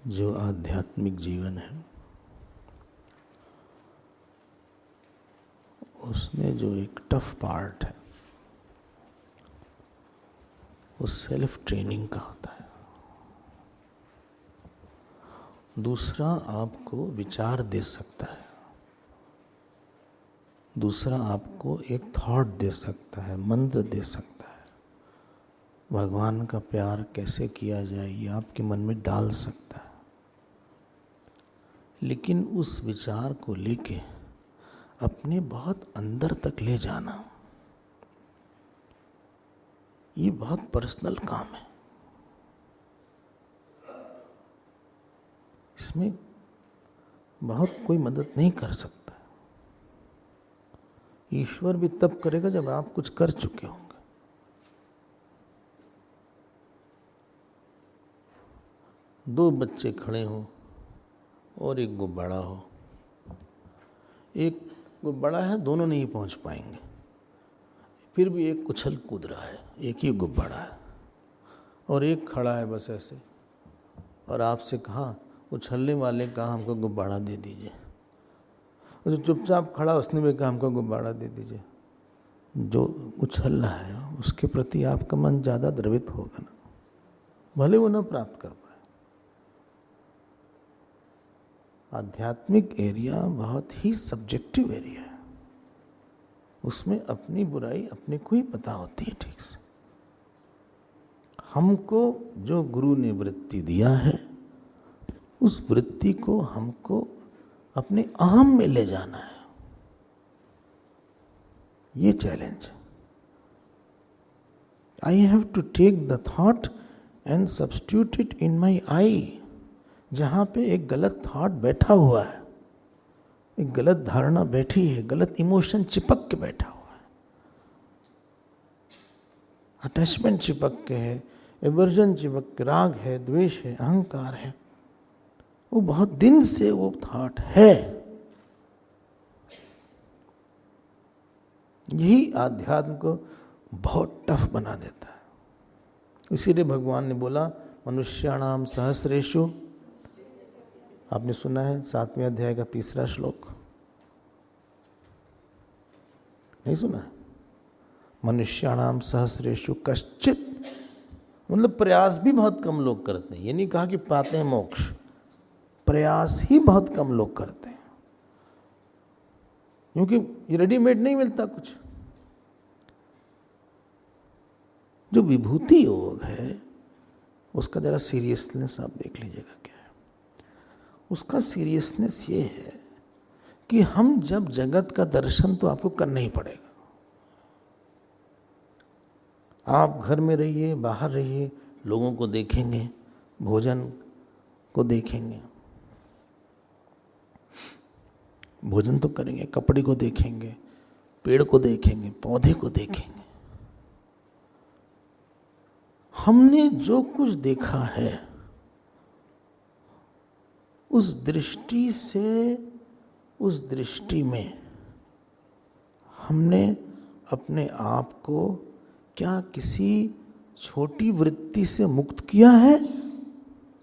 जो आध्यात्मिक जीवन है उसमें जो एक टफ पार्ट है वो सेल्फ ट्रेनिंग का होता है। दूसरा आपको विचार दे सकता है, दूसरा आपको एक थॉट दे सकता है, मंत्र दे सकता है, भगवान का प्यार कैसे किया जाए ये आपके मन में डाल सकता है। लेकिन उस विचार को लेके अपने बहुत अंदर तक ले जाना ये बहुत पर्सनल काम है। इसमें बहुत कोई मदद नहीं कर सकता। ईश्वर भी तब करेगा जब आप कुछ कर चुके होंगे। दो बच्चे खड़े हों और एक गुब्बारा हो, एक गुब्बारा है, दोनों नहीं पहुंच पाएंगे, फिर भी एक उछल कूद रहा है, एक ही गुब्बारा है, और एक खड़ा है बस ऐसे, और आपसे कहा, उछलने वाले कहा हमको गुब्बारा दे दीजिए, जो चुपचाप खड़ा उसने भी कहा हमको गुब्बारा दे दीजिए। जो उछल रहा है उसके प्रति आपका मन ज़्यादा द्रवित होगा ना, भले वो न प्राप्त कर पाए। आध्यात्मिक एरिया बहुत ही सब्जेक्टिव एरिया है, उसमें अपनी बुराई अपने को ही पता होती है ठीक से। हमको जो गुरु ने वृत्ति दिया है उस वृत्ति को हमको अपने अहम में ले जाना है, ये चैलेंज है। I have to take the thought and substitute it in my eye. जहां पे एक गलत थॉट बैठा हुआ है, एक गलत धारणा बैठी है, गलत इमोशन चिपक के बैठा हुआ है, अटैचमेंट चिपक के है, एवर्जन चिपक के, राग है, द्वेष है, अहंकार है, वो बहुत दिन से वो थॉट है। यही आध्यात्म को बहुत टफ बना देता है। इसीलिए भगवान ने बोला मनुष्याणाम सहस्रेषु, आपने सुना है 7वें अध्याय का 3रा श्लोक, नहीं सुना है? मनुष्याणाम सहस्रेषु कश्चित, मतलब प्रयास भी बहुत कम लोग करते हैं। ये नहीं कहा कि पाते हैं मोक्ष, प्रयास ही बहुत कम लोग करते हैं, क्योंकि ये रेडीमेड नहीं मिलता कुछ। जो विभूति योग है उसका जरा सीरियसनेस आप देख लीजिएगा क्या है। उसका सीरियसनेस ये है कि हम जब जगत का दर्शन तो आपको करना ही पड़ेगा। आप घर में रहिए, बाहर रहिए, लोगों को देखेंगे, भोजन को देखेंगे, भोजन तो करेंगे, कपड़े को देखेंगे, पेड़ को देखेंगे, पौधे को देखेंगे। हमने जो कुछ देखा है उस दृष्टि से, उस दृष्टि में हमने अपने आप को क्या किसी छोटी वृत्ति से मुक्त किया है?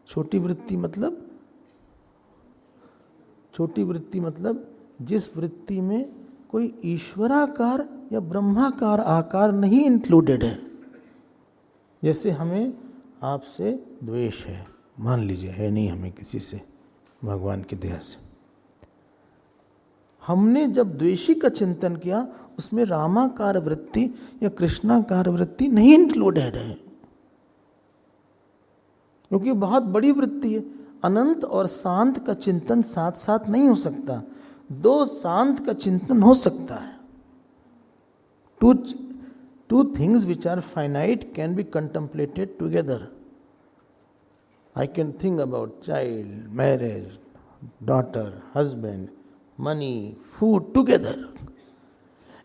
छोटी वृत्ति मतलब, छोटी वृत्ति मतलब जिस वृत्ति में कोई ईश्वराकार या ब्रह्माकार आकार नहीं इंक्लूडेड है। जैसे हमें आपसे द्वेष है, मान लीजिए, है नहीं हमें किसी से, भगवान की दया से। हमने जब द्वेषी का चिंतन किया उसमें रामाकार वृत्ति या कृष्णाकार वृत्ति नहीं इंक्लूडेड है, क्योंकि बहुत बड़ी वृत्ति है। अनंत और शांत का चिंतन साथ साथ नहीं हो सकता, दो शांत का चिंतन हो सकता है। Two things which are finite can be contemplated together. I can think about child, marriage, daughter, husband, money, food together.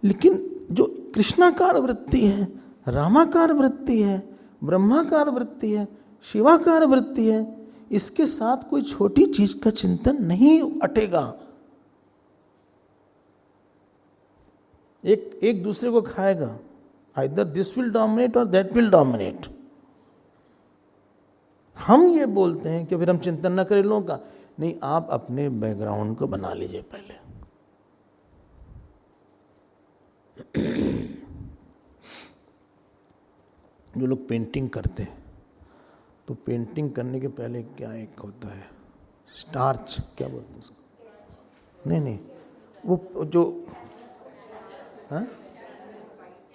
लेकिन जो कृष्णाकार वृत्ति है, रामाकार वृत्ति है, ब्रह्माकार वृत्ति है, शिवाकार वृत्ति है, इसके साथ कोई छोटी चीज का चिंतन नहीं अटेगा। एक दूसरे को खाएगा। Either this will dominate or that will dominate. हम ये बोलते हैं कि फिर हम चिंतन न करें लोगों का। नहीं, आप अपने बैकग्राउंड को बना लीजिए पहले। जो लोग पेंटिंग करते हैं तो पेंटिंग करने के पहले क्या एक होता है, स्टार्च, क्या बोलते हैं उसको? नहीं, वो जो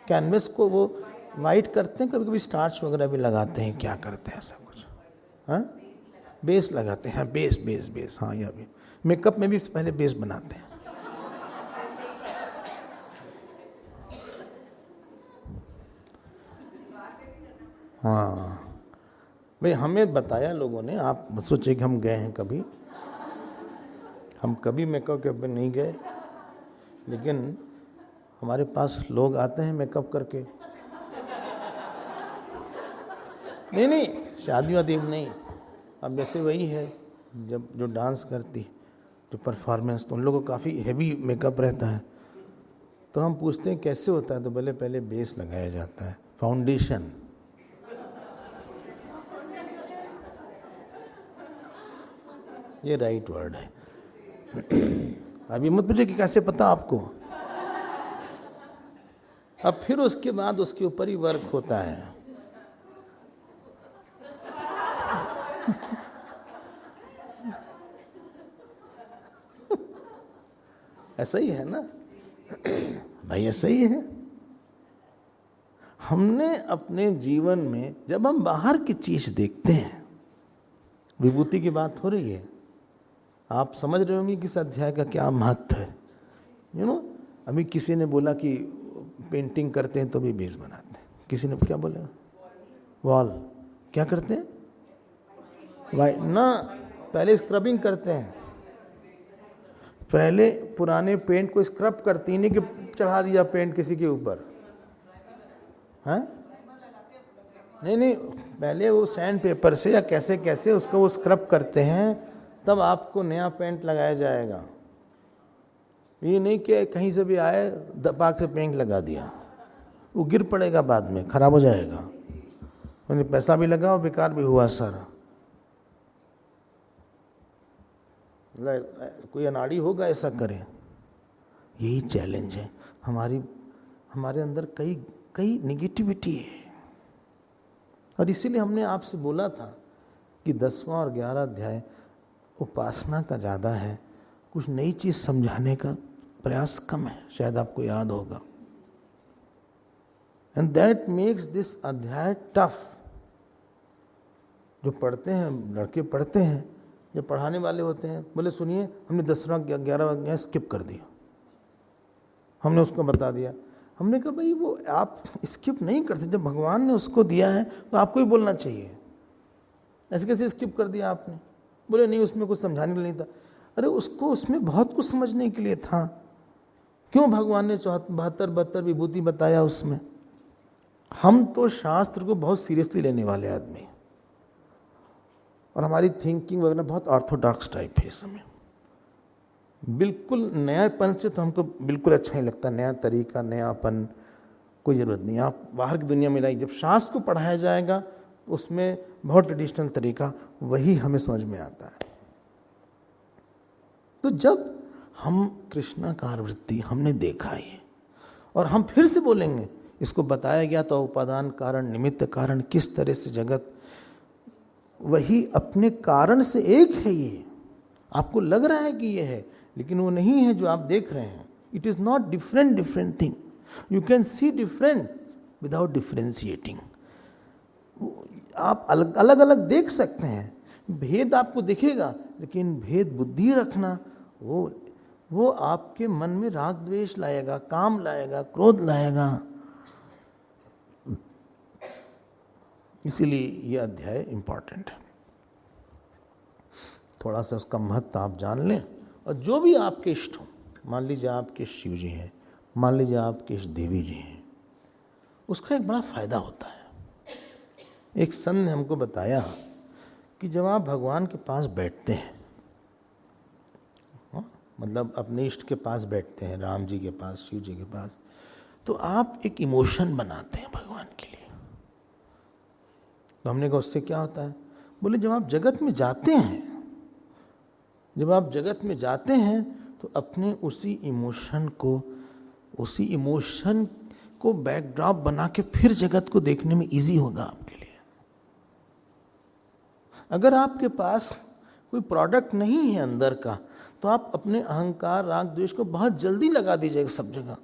कैनवस को वो वाइट करते हैं, कभी कभी स्टार्च वगैरह भी लगाते हैं, क्या करते हैं ऐसा कुछ, बेस लगाते हैं, बेस, हाँ, यह भी मेकअप में भी पहले बेस बनाते हैं। हाँ भाई, हमें बताया लोगों ने, आप मत सोचिए कि हम गए हैं कभी, हम कभी मेकअप के पे नहीं गए, लेकिन हमारे पास लोग आते हैं मेकअप करके। नहीं, शादी वादी नहीं, अब जैसे वही है जब जो डांस करती, जो परफॉर्मेंस, तो उन लोगों को काफ़ी हैवी मेकअप रहता है। तो हम पूछते हैं कैसे होता है, तो पहले बेस लगाया जाता है, फाउंडेशन। ये राइट वर्ड है। अभी मत पूछिए कि कैसे पता आपको, अब फिर उसके बाद उसके ऊपर ही वर्क होता है। ऐसा ही है ना भाई, ऐसा ही है। हमने अपने जीवन में जब हम बाहर की चीज देखते हैं, विभूति की बात हो रही है, आप समझ रहे होंगे कि इस अध्याय का क्या महत्व है। अभी किसी ने बोला कि पेंटिंग करते हैं तो भी बेस बनाते हैं, किसी ने क्या बोला, वॉल क्या करते हैं, वाइट ना, पहले स्क्रबिंग करते हैं, पहले पुराने पेंट को स्क्रब करती, नहीं कि चढ़ा दिया पेंट किसी के ऊपर, हाँ, नहीं, पहले वो सैंड पेपर से या कैसे कैसे उसको वो स्क्रब करते हैं, तब आपको नया पेंट लगाया जाएगा। ये नहीं कि कहीं से भी आए दपाक से पेंट लगा दिया, वो गिर पड़ेगा, बाद में खराब हो जाएगा, मैंने पैसा भी लगा और बेकार भी हुआ सारा। कोई अनाड़ी होगा ऐसा करे। यही चैलेंज है, हमारे अंदर कई निगेटिविटी है, और इसीलिए हमने आपसे बोला था कि 10वां और 11वां अध्याय उपासना का ज़्यादा है, कुछ नई चीज़ समझाने का प्रयास कम है, शायद आपको याद होगा। एंड दैट मेक्स दिस अध्याय टफ। जो पढ़ते हैं, लड़के पढ़ते हैं, जो पढ़ाने वाले होते हैं, बोले सुनिए हमने 10वां 11वां अध्याय स्किप कर दिया, हमने उसको बता दिया। हमने कहा भाई वो आप स्किप नहीं कर सकते, जब भगवान ने उसको दिया है तो आपको ही बोलना चाहिए, ऐसे कैसे स्किप कर दिया आपने। बोले नहीं, उसमें कुछ समझाने के लिए नहीं था। अरे उसको उसमें बहुत कुछ समझने के लिए था, क्यों भगवान ने 72 विभूति बताया उसमें। हम तो शास्त्र को बहुत सीरियसली लेने वाले आदमी, और हमारी थिंकिंग वगैरह बहुत ऑर्थोडॉक्स टाइप है इस समय, बिल्कुल नयापन से तो हमको बिल्कुल अच्छा नहीं लगता, नया तरीका, नयापन, कोई ज़रूरत नहीं। आप बाहर की दुनिया में लाइए, जब शास्त्र को पढ़ाया जाएगा उसमें बहुत ट्रेडिशनल तरीका, वही हमें समझ में आता है। तो जब हम कृष्णाकार वृत्ति हमने देखा ये, और हम फिर से बोलेंगे, इसको बताया गया तो उपादान कारण निमित्त कारण, किस तरह से जगत वही अपने कारण से एक है। ये आपको लग रहा है कि ये है, लेकिन वो नहीं है जो आप देख रहे हैं। It is not different thing, you can see different without differentiating. आप अलग अलग देख सकते हैं, भेद आपको दिखेगा, लेकिन भेद बुद्धि रखना, वो आपके मन में राग द्वेष लाएगा, काम लाएगा, क्रोध लाएगा। इसीलिए यह अध्याय इंपॉर्टेंट है। थोड़ा सा उसका महत्व आप जान लें, और जो भी आपके इष्ट हो, मान लीजिए आपके शिव जी हैं, मान लीजिए आपके इष्ट देवी जी हैं, उसका एक बड़ा फायदा होता है। एक संत ने हमको बताया कि जब आप भगवान के पास बैठते हैं, मतलब अपने इष्ट के पास बैठते हैं, राम जी के पास, शिव जी के पास, तो आप एक इमोशन बनाते हैं भगवान के लिए। तो हमने कहा उससे क्या होता है? बोले जब आप जगत में जाते हैं, जब आप जगत में जाते हैं तो अपने उसी इमोशन को बैकड्रॉप बना के फिर जगत को देखने में इजी होगा आपके लिए। अगर आपके पास कोई प्रोडक्ट नहीं है अंदर का, तो आप अपने अहंकार, राग, द्वेष को बहुत जल्दी लगा दीजिएगा सब जगह।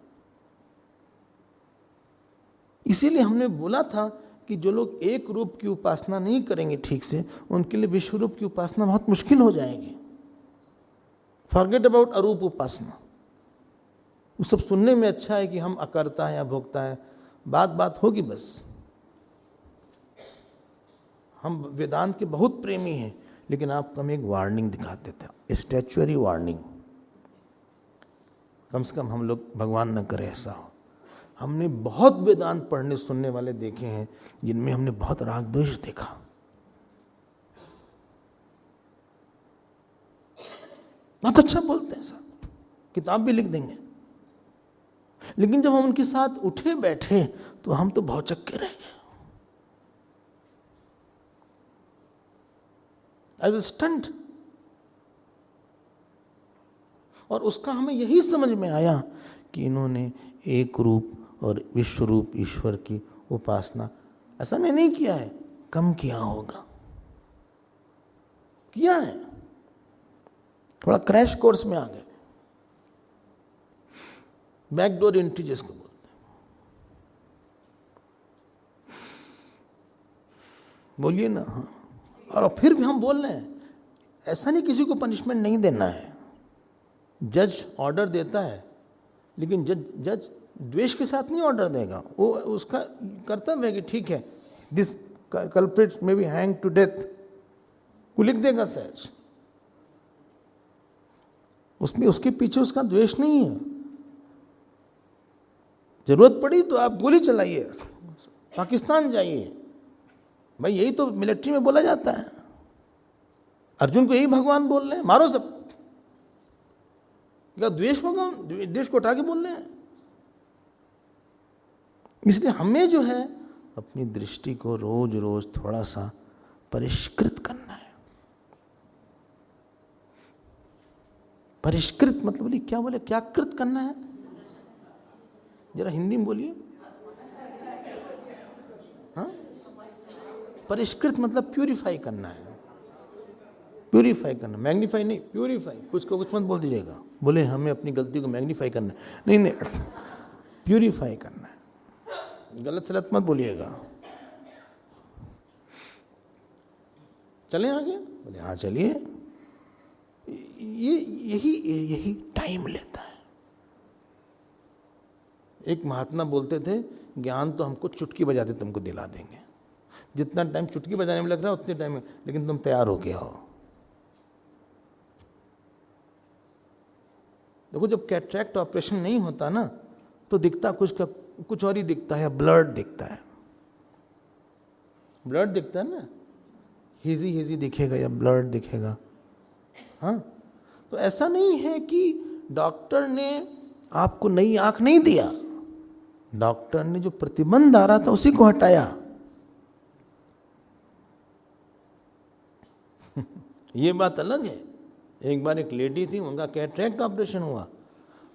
इसीलिए हमने बोला था कि जो लोग एक रूप की उपासना नहीं करेंगे ठीक से, उनके लिए विश्व रूप की उपासना बहुत मुश्किल हो जाएगी। फॉरगेट अबाउट अरूप उपासना। वो सब सुनने में अच्छा है कि हम अकर्ता है या भोक्ता है, बात होगी बस। हम वेदांत के बहुत प्रेमी हैं, लेकिन आपको हम एक वार्निंग दिखाते थे, स्टैच्यूअरी वार्निंग। कम से कम हम लोग, भगवान न करे ऐसा हो। हमने बहुत वेदांत पढ़ने सुनने वाले देखे हैं जिनमें हमने बहुत राग द्वेष देखा। बहुत अच्छा बोलते हैं सर, किताब भी लिख देंगे, लेकिन जब हम उनके साथ उठे बैठे तो हम तो भौचक्के रह गए। As a stunt. और उसका हमें यही समझ में आया कि इन्होंने एक रूप और विश्व रूप ईश्वर की उपासना ऐसा नहीं किया है, कम किया होगा, किया है, थोड़ा क्रैश कोर्स में आ गए। बैकडोर एंट्री जिसको बोलते हैं। बोलिए ना। हाँ, और फिर भी हम बोल रहे हैं, ऐसा नहीं किसी को पनिशमेंट नहीं देना है। जज ऑर्डर देता है, लेकिन जज द्वेष के साथ नहीं ऑर्डर देगा। वो उसका कर्तव्य है कि ठीक है, this culprit may be hang to death, वो लिख देगा सहज। उसमें उसके पीछे उसका द्वेष नहीं है। जरूरत पड़ी तो आप गोली चलाइए, पाकिस्तान जाइए, भाई यही तो मिलिट्री में बोला जाता है। अर्जुन को यही भगवान बोल रहे हैं, मारो सब। क्या द्वेष होगा? द्वेष को उठा के बोल रहे हैं। इसलिए हमें जो है अपनी दृष्टि को रोज रोज थोड़ा सा परिष्कृत करना है। परिष्कृत मतलब बोले क्या कृत करना है? जरा हिंदी में बोलिए। हाँ, परिष्कृत मतलब प्यूरिफाई करना है। प्यूरिफाई करना, मैग्नीफाई नहीं, प्यूरिफाई। कुछ को कुछ मत बोल दीजिएगा, बोले हमें अपनी गलती को मैग्नीफाई करना है। नहीं, प्यूरिफाई करना है। गलत सलत मत बोलिएगा। चलें आगे? बोले हाँ चलिए। यही टाइम लेता है। एक महात्मा बोलते थे, ज्ञान तो हमको चुटकी बजाते तुमको दिला देंगे। जितना टाइम चुटकी बजाने में लग रहा है उतने टाइम में, लेकिन तुम तैयार हो गया हो। देखो, जब कैटरैक्ट ऑपरेशन नहीं होता ना, तो दिखता कुछ और ही दिखता है, ब्लड दिखता है। ब्लड दिखता है ना, हेजी दिखेगा या ब्लड दिखेगा। हाँ, तो ऐसा नहीं है कि डॉक्टर ने आपको नई आंख नहीं दिया, डॉक्टर ने जो प्रतिबंध आ रहा था उसी को हटाया। ये बात अलग है। एक बार एक लेडी थी, उनका कैटरैक्ट ऑपरेशन हुआ।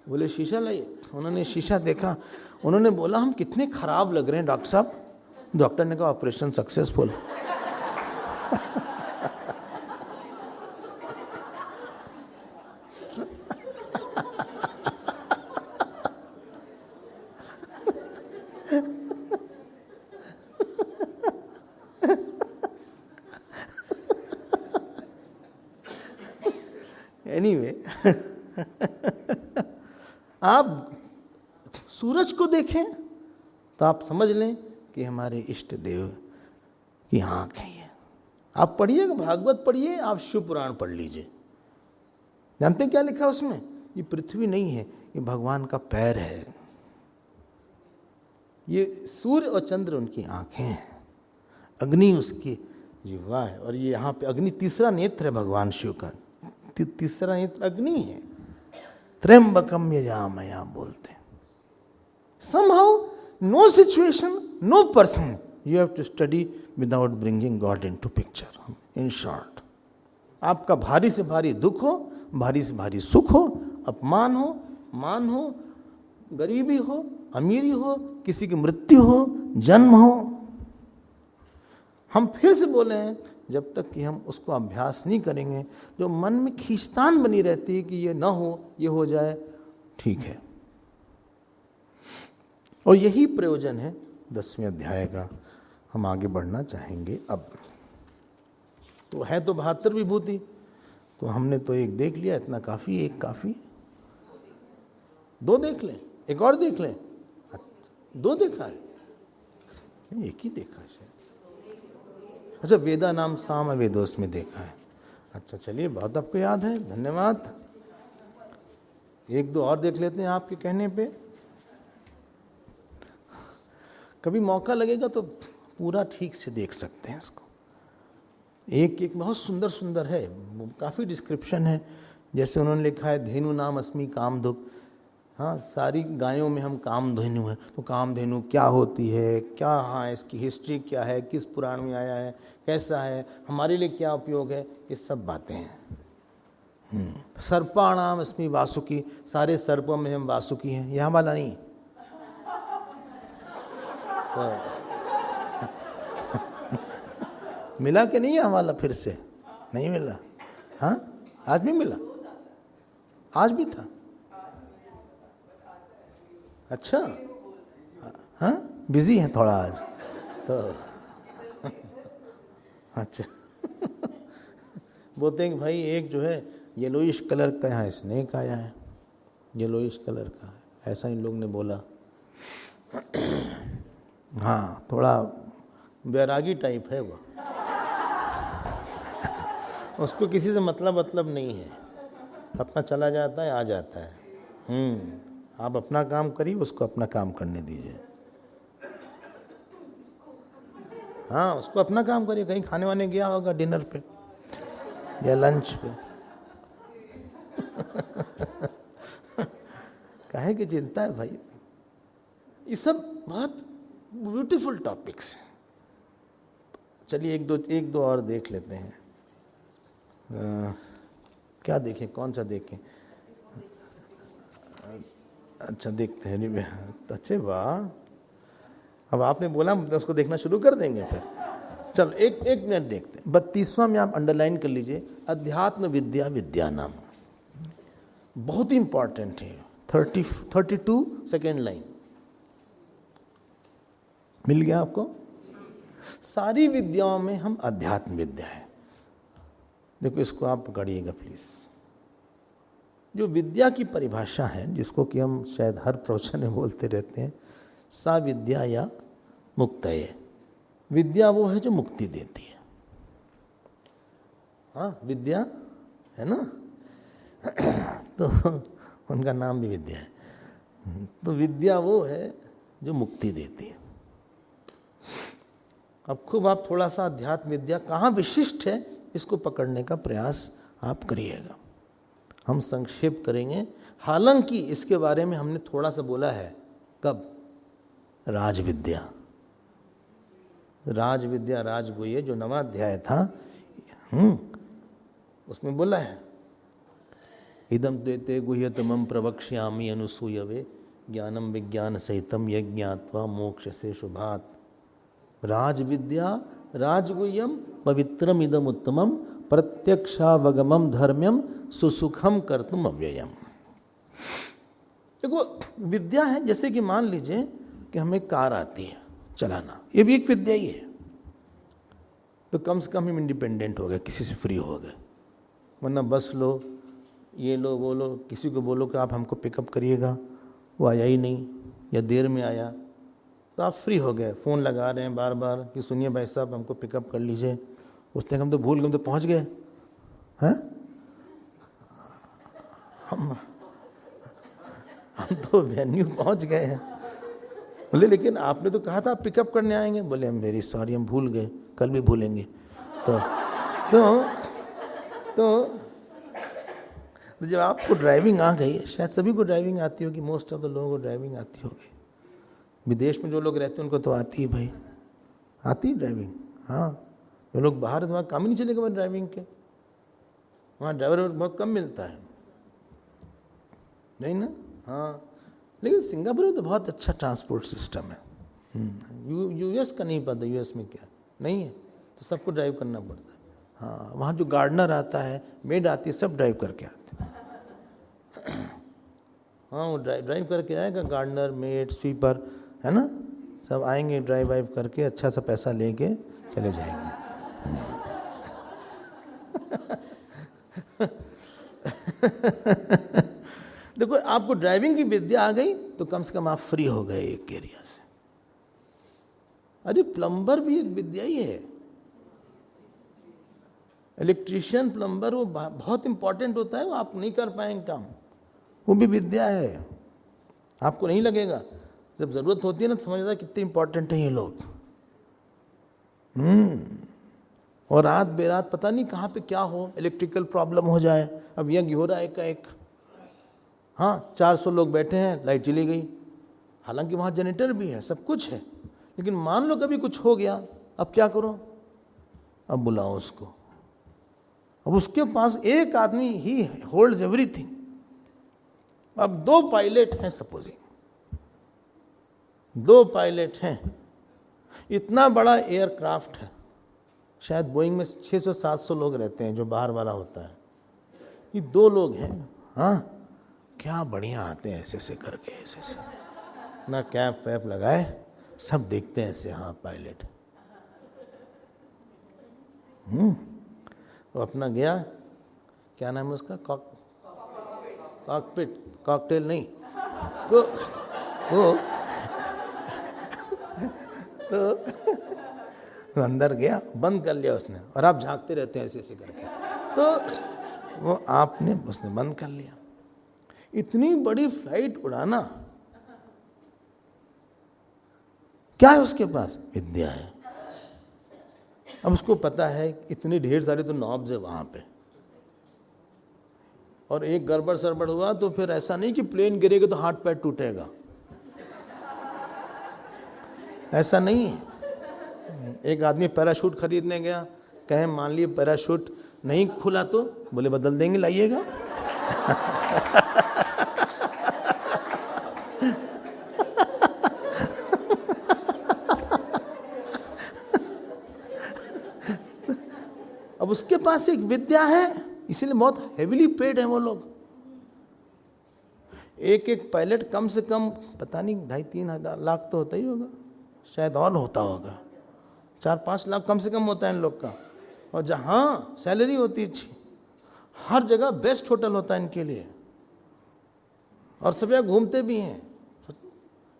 बोले शीशा लाइए। उन्होंने शीशा देखा, उन्होंने बोला हम कितने खराब लग रहे हैं डॉक्टर साहब। डॉक्टर ने कहा ऑपरेशन सक्सेसफुल। एनीवे, आप सूरज को देखें तो आप समझ लें कि हमारे इष्ट देव की आंख है ये। आप पढ़िएगा, भागवत पढ़िए, आप शिव पुराण पढ़ लीजिए। जानते हैं क्या लिखा है उसमें? ये पृथ्वी नहीं है, ये भगवान का पैर है। ये सूर्य और चंद्र उनकी आंखें हैं, अग्नि उसकी जिह्वा है, और ये यहाँ पे अग्नि तीसरा नेत्र है भगवान शिव का। तीसरा नेत्र अग्नि है। त्र्यंबकम यजामया बोलते हैं। Somehow, no situation, no person you have to study without bringing God into picture. In short, आपका भारी से भारी दुख हो, भारी से भारी सुख हो, अपमान हो, मान हो, गरीबी हो, अमीरी हो, किसी की मृत्यु हो, जन्म हो, हम फिर से बोले हैं, जब तक कि हम उसको अभ्यास नहीं करेंगे, जो मन में खींचतान बनी रहती है कि ये ना हो, ये हो जाए, ठीक है। और यही प्रयोजन है 10वें अध्याय का। हम आगे बढ़ना चाहेंगे। अब तो है तो 72 विभूति, तो हमने तो एक देख लिया, इतना काफ़ी, एक काफ़ी, 2 देख लें, एक और देख लें। 2 देखा है, एक ही देखा है शायद। अच्छा, वेदा नाम साम वेदोस में देखा है। अच्छा चलिए, बहुत आपको याद है, धन्यवाद। 1-2 और देख लेते हैं आपके कहने पे। कभी मौका लगेगा तो पूरा ठीक से देख सकते हैं इसको। एक बहुत सुंदर सुंदर है, काफ़ी डिस्क्रिप्शन है। जैसे उन्होंने लिखा है, धेनु नाम अस्मि कामधुक। हाँ, सारी गायों में हम कामधेनु हैं, तो कामधेनु क्या होती है, क्या, हाँ इसकी हिस्ट्री क्या है, किस पुराण में आया है, कैसा है, हमारे लिए क्या उपयोग है, ये सब बातें हैं। सर्पाणाम अस्मि वासुकी, सारे सर्पों में हम वासुकी हैं, यहाँ वाला नहीं। तो मिला कि नहीं यहाँ वाला? फिर से नहीं मिला? हाँ, आज भी मिला, आज भी था। अच्छा, हाँ बिजी हैं थोड़ा आज तो। अच्छा बोलते हैं कि भाई एक जो है येलोइश कलर का यहाँ स्नेक आया है, येलोइश कलर का है, ऐसा इन लोग ने बोला। हाँ, थोड़ा बैरागी टाइप है वो। उसको किसी से मतलब नहीं है, अपना चला जाता है, आ जाता है। आप अपना काम करिए, उसको अपना काम करने दीजिए। हाँ, उसको अपना काम करिए। कहीं खाने वाने गया होगा डिनर पे या लंच पे। काहे की चिंता है भाई? ये सब बहुत ब्यूटीफुल टॉपिक्स हैं। चलिए एक दो और देख लेते हैं। क्या देखें, कौन सा देखें? अच्छा देखते हैं। अच्छे, वाह, अब आपने बोला तो उसको देखना शुरू कर देंगे फिर। चलो एक मिनट देखते हैं। 32वां में आप अंडरलाइन कर लीजिए, अध्यात्म विद्या विद्या नाम, बहुत ही इंपॉर्टेंट है। 32 सेकेंड लाइन मिल गया आपको? सारी विद्याओं में हम अध्यात्म विद्या है। देखो इसको आप पकड़िएगा प्लीज। जो विद्या की परिभाषा है, जिसको कि हम शायद हर प्रवचन में बोलते रहते हैं, सा विद्या या मुक्तये। विद्या वो है जो मुक्ति देती है। हाँ, विद्या है ना। तो उनका नाम भी विद्या है। तो विद्या वो है जो मुक्ति देती है। अब खूब आप थोड़ा सा अध्यात्म विद्या कहाँ विशिष्ट है, इसको पकड़ने का प्रयास आप करिएगा। हम संक्षेप करेंगे, हालांकि इसके बारे में हमने थोड़ा सा बोला है। कब? राजविद्या, राजविद्या राजगुह्य, जो 9वां अध्याय था, उसमें बोला है, इदम देते गुह्यतमं प्रवक्ष्यामि अनुसूयवे ज्ञानम विज्ञान सहितम यज्ञात्वा मोक्ष से शुभात्। राजविद्या राजगुह्यम पवित्रम इदम उत्तमम प्रत्यक्षावगमम धर्म्यम सुसुखम कर्तुम अव्ययम। देखो, विद्या है, जैसे कि मान लीजिए कि हमें कार आती है चलाना, ये भी एक विद्या ही है। तो कम से कम हम इंडिपेंडेंट हो गए, किसी से फ्री हो गए। वरना बस लो, ये लो, वो लो, किसी को बोलो कि आप हमको पिकअप करिएगा, वो आया ही नहीं या देर में आया, तो आप फ्री हो गए। फ़ोन लगा रहे हैं बार बार कि सुनिए भाई साहब हमको पिकअप कर लीजिए। उसने हम तो भूल गए, हम तो पहुँच गए हैं। हम तो वेन्यू पहुँच गए हैं। बोले लेकिन आपने तो कहा था आप पिकअप करने आएंगे। बोले हम वेरी सॉरी, हम भूल गए, कल भी भूलेंगे। तो जब आपको ड्राइविंग आ गई, शायद सभी को ड्राइविंग आती होगी, मोस्ट ऑफ द लोगों को ड्राइविंग आती होगी। विदेश में जो लोग रहते हैं उनको तो आती है भाई, आती ड्राइविंग? हाँ, जो लोग बाहर हैं वहाँ काम ही नहीं चलेगा वहाँ ड्राइविंग के, वहाँ ड्राइवर बहुत कम मिलता है, नहीं ना? हाँ, लेकिन सिंगापुर में तो बहुत अच्छा ट्रांसपोर्ट सिस्टम है। यूएस का नहीं पता, यूएस में क्या नहीं है, तो सबको ड्राइव करना पड़ता है। हाँ, वहाँ जो गार्डनर आता है, मेड आती है, सब ड्राइव करके आते हैं। हाँ, वो ड्राइव करके आएगा, गार्डनर, मेड, स्वीपर, है ना, सब आएंगे ड्राइव वाइव करके, अच्छा सा पैसा लेके चले जाएंगे। देखो, आपको ड्राइविंग की विद्या आ गई तो कम से कम आप फ्री हो गए एक एरिया से। अरे प्लम्बर भी एक विद्या ही है, इलेक्ट्रिशियन, प्लम्बर, वो बहुत इंपॉर्टेंट होता है, वो आप नहीं कर पाएंगे काम, वो भी विद्या है। आपको नहीं लगेगा, जब जरूरत होती है ना, समझ आता है कितने इंपॉर्टेंट हैं ये लोग। और रात बेरात पता नहीं कहाँ पे क्या हो, इलेक्ट्रिकल प्रॉब्लम हो जाए। अब यज्ञ हो रहा है का एक, हाँ 400 लोग बैठे हैं, लाइट चली गई, हालांकि वहाँ जनरेटर भी है, सब कुछ है, लेकिन मान लो कभी कुछ हो गया, अब क्या करो? अब बुलाओ उसको। अब उसके पास एक आदमी ही होल्ड्स एवरीथिंग। अब 2 पायलट हैं, सपोजिंग 2 पायलट हैं, इतना बड़ा एयरक्राफ्ट है, शायद बोइंग में 600-700 लोग रहते हैं, जो बाहर वाला होता है, ये 2 लोग हैं। हाँ, क्या बढ़िया आते हैं ऐसे ऐसे करके, ऐसे ऐसे ना कैप वैप लगाए, सब देखते हैं ऐसे, हाँ पायलट। तो अपना गया, क्या नाम है उसका, कॉकपिट, कॉकटेल नहीं, तो अंदर गया, बंद कर लिया उसने, और आप झांकते रहते हैं ऐसे ऐसे करके, तो वो आपने उसने बंद कर लिया। इतनी बड़ी फ्लाइट उड़ाना, क्या है उसके पास? विद्या है। अब उसको पता है इतनी ढेर सारी तो नॉब्स है वहां पे, और एक गड़बड़ सरबड़ हुआ तो फिर ऐसा नहीं कि प्लेन गिरेगा तो हाथ पैर टूटेगा, ऐसा नहीं है। एक आदमी पैराशूट खरीदने गया, कहे मान लिए पैराशूट नहीं खुला तो बोले बदल देंगे, लाइएगा। अब उसके पास एक विद्या है, इसीलिए बहुत हेविली पेड है वो लोग। एक एक पायलट कम से कम पता नहीं 2.5-3 लाख तो होता ही होगा, शायद और होता होगा, 4-5 लाख कम से कम होता है इन लोग का। और जहाँ सैलरी होती है अच्छी, हर जगह बेस्ट होटल होता है इनके लिए, और सब जगह घूमते भी हैं,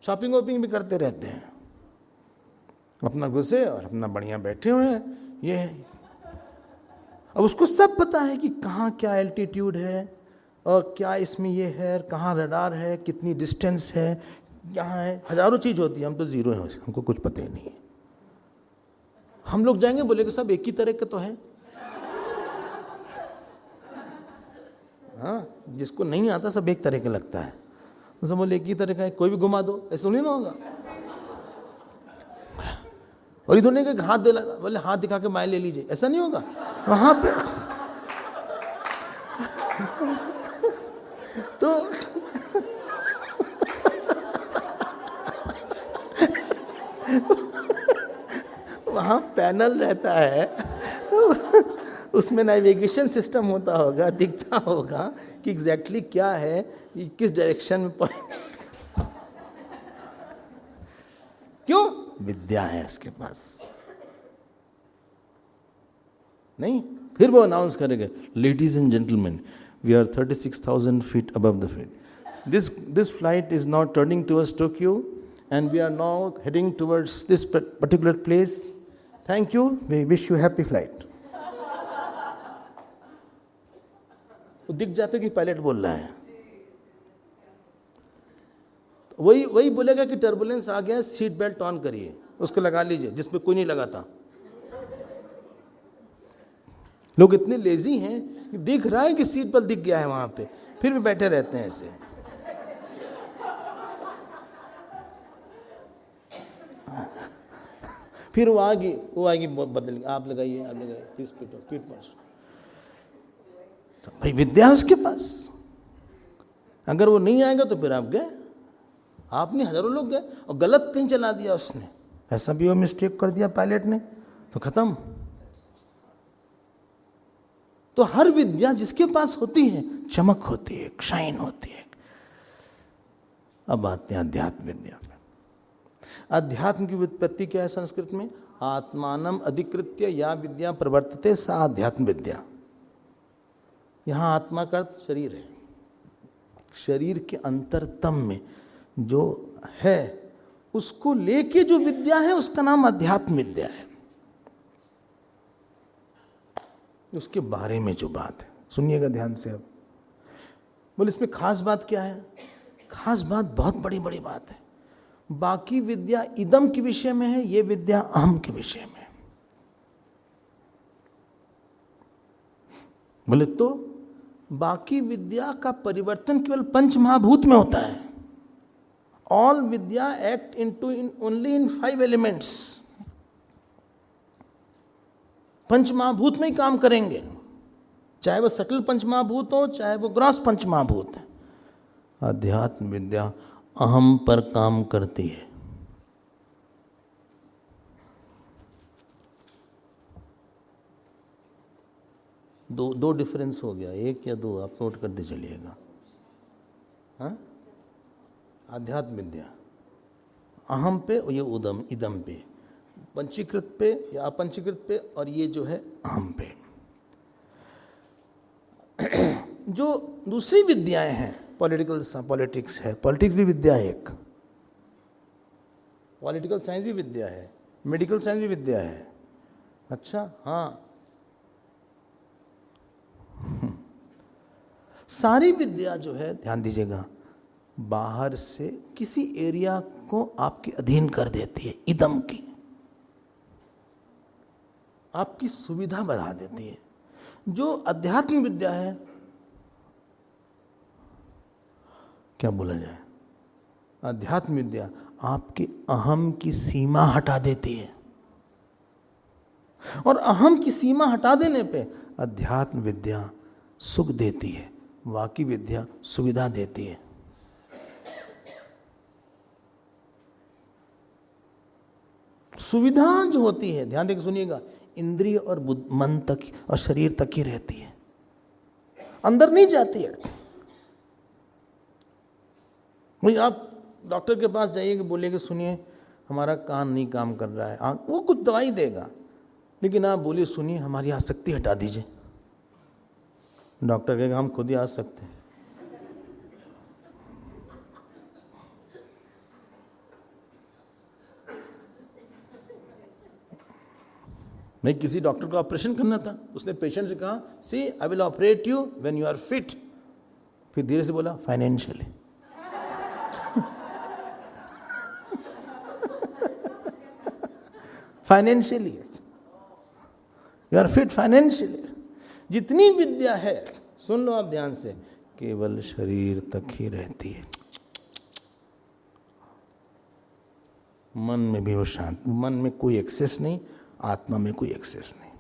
शॉपिंग वॉपिंग भी करते रहते हैं, अपना घुसे और अपना बढ़िया बैठे हुए हैं। ये है, अब उसको सब पता है कि कहाँ क्या एल्टीट्यूड है, और क्या इसमें ये है, कहाँ रडार है, कितनी डिस्टेंस है, यहाँ है, हजारों चीज़ होती है। हम तो जीरो हैं, हमको कुछ पता ही नहीं है। हम लोग जाएंगे, बोलेंगे सब एक ही तरह के तो है। हाँ, जिसको नहीं आता सब एक तरह के लगता है, तो सब बोले एक ही तरह का है, कोई भी घुमा दो, ऐसा तो नहीं ना होगा। और इधर नहीं कि हाथ दिला, बोले हाथ दिखा के माए ले लीजिए, ऐसा नहीं होगा वहां पे। तो वहां पैनल रहता है, उसमें नेविगेशन सिस्टम होता होगा, दिखता होगा कि एग्जैक्टली क्या है, किस डायरेक्शन में पॉइंट। क्यों? विद्या है इसके पास। नहीं, फिर वो अनाउंस करेगा, ladies and gentleman, we are 36,000 feet above the field. This flight is now turning towards Tokyo, and we are now heading towards this particular place. Thank you. We wish you happy flight. वो दिख जाते कि pilot बोल रहा है, वही बोलेगा कि टर्बुलेंस आ गया, सीट बेल्ट ऑन करिए, उसको लगा लीजिए, जिसपे कोई नहीं लगाता। लोग इतने लेजी हैं कि दिख रहा है कि सीट पर दिख गया है वहां पे, फिर भी बैठे रहते हैं ऐसे। फिर वो आएगी बदल, आप लगाइए, फिर पीठ पास। तो भाई विद्या है उसके पास, अगर वो नहीं आएगा तो फिर आप गए, आप नहीं, हजारों लोग गए, और गलत कहीं चला दिया उसने, ऐसा भी वो मिस्टेक कर दिया पायलट ने, तो खत्म। तो हर विद्या जिसके पास होती है, चमक होती है, शाइन होती है। अब आते हैं अध्यात्म विद्या में। अध्यात्म की व्युत्पत्ति क्या है संस्कृत में? आत्मानम अधिकृत्य या विद्या प्रवर्तते सा अध्यात्म विद्या। यहां आत्मा का अर्थ शरीर है। शरीर के अंतरतम में जो है उसको लेके जो विद्या है उसका नाम अध्यात्म विद्या है। उसके बारे में जो बात है, सुनिएगा ध्यान से। अब बोले इसमें खास बात क्या है? खास बात बहुत बड़ी बड़ी बात है। बाकी विद्या इदम के विषय में है, ये विद्या अहम के विषय में है। बोले तो बाकी विद्या का परिवर्तन केवल पंच महाभूत में होता है। ऑल विद्या act into only in 5 elements. पंच महाभूत में ही काम करेंगे, चाहे वो सटल पंच महाभूत हो, चाहे वो ग्रॉस पंच महाभूत है। अध्यात्म विद्या अहम पर काम करती है। दो डिफरेंस हो गया, 1 या 2 आप नोट करते चलिएगा। हाँ, आध्यात्म विद्या अहम पे और ये इदम पे, पंचीकृत पे या अपंचीकृत पे, और ये जो है अहम पे। जो दूसरी विद्याएं हैं, पॉलिटिक्स है, पॉलिटिक्स भी विद्या है एक, पॉलिटिकल साइंस भी विद्या है, मेडिकल साइंस भी विद्या है। अच्छा, हाँ, सारी विद्या जो है, ध्यान दीजिएगा, बाहर से किसी एरिया को आपके अधीन कर देती है, इदम की, आपकी सुविधा बढ़ा देती है। जो अध्यात्म विद्या है, क्या बोला जाए, अध्यात्म विद्या आपके अहम की सीमा हटा देती है, और अहम की सीमा हटा देने पे अध्यात्म विद्या सुख देती है, बाकी विद्या सुविधा देती है। सुविधा जो होती है, ध्यान देकर सुनिएगा, इंद्रिय और मन तक और शरीर तक ही रहती है, अंदर नहीं जाती है। भाई आप डॉक्टर के पास जाइए कि बोलिए कि सुनिए हमारा कान नहीं काम कर रहा है, वो कुछ दवाई देगा, लेकिन आप बोलिए सुनिए हमारी आसक्ति हटा दीजिए, डॉक्टर कहेगा हम खुद ही आ सकते हैं। नहीं, किसी डॉक्टर को ऑपरेशन करना था, उसने पेशेंट से कहा see I will operate you when you are fit, फिर धीरे से बोला financially. Financially you are fit financially. जितनी विद्या है, सुन लो आप ध्यान से, केवल शरीर तक ही रहती है, मन में भी वो शांत, मन में कोई एक्सेस नहीं, आत्मा में कोई एक्सेस नहीं।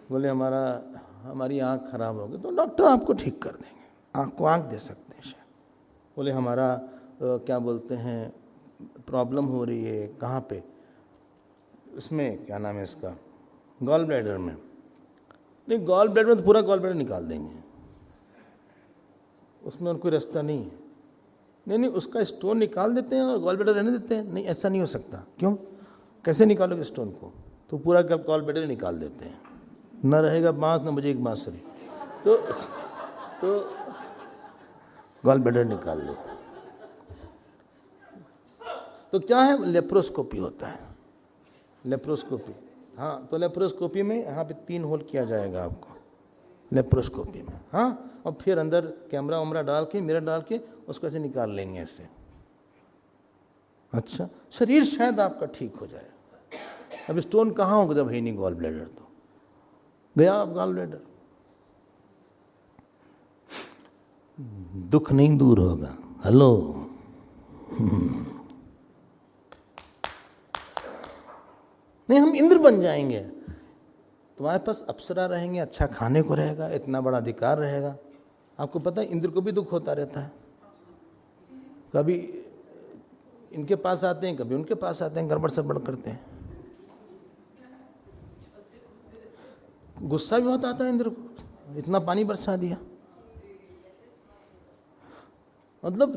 बोले हमारी आंख खराब हो गई, तो डॉक्टर आपको ठीक कर देंगे, आंख को आंख दे सकते हैं शायद। बोले हमारा क्या बोलते हैं प्रॉब्लम हो रही है, कहाँ पे, इसमें क्या नाम है इसका, गॉल ब्लैडर में। नहीं, गॉल ब्लैडर में तो पूरा गॉल ब्लैडर निकाल देंगे, उसमें और कोई रास्ता नहीं है। नहीं, उसका स्टोन निकाल देते हैं और गॉल ब्लैडर रहने देते हैं। नहीं, ऐसा नहीं हो सकता। क्यों? कैसे निकालोगे स्टोन को? तो पूरा गॉल ब्लैडर निकाल देते हैं, न रहेगा बांस न बजेगी बांसुरी, तो गॉल ब्लैडर निकाल दो। तो क्या है, लेप्रोस्कोपी होता है, लेप्रोस्कोपी। हाँ, तो लेप्रोस्कोपी में यहाँ पे 3 होल किया जाएगा आपको, लेप्रोस्कोपी में। हाँ, और फिर अंदर कैमरा वैमरा डाल के, मिरर डाल के उसको ऐसे निकाल लेंगे ऐसे। अच्छा, शरीर शायद आपका ठीक हो जाए। अब स्टोन कहाँ होगा जब है नहीं गॉल ब्लैडर, तो गया आप गॉल ब्लैडर, दुख नहीं दूर होगा। हेलो, नहीं, हम इंद्र बन जाएंगे। तुम्हारे पास अप्सरा रहेंगे, अच्छा खाने को रहेगा, इतना बड़ा अधिकार रहेगा। आपको पता है इंद्र को भी दुख होता रहता है, कभी इनके पास आते हैं, कभी उनके पास आते हैं, गड़बड़ सड़बड़ करते हैं। गुस्सा भी बहुत आता है इंद्र को, इतना पानी बरसा दिया। मतलब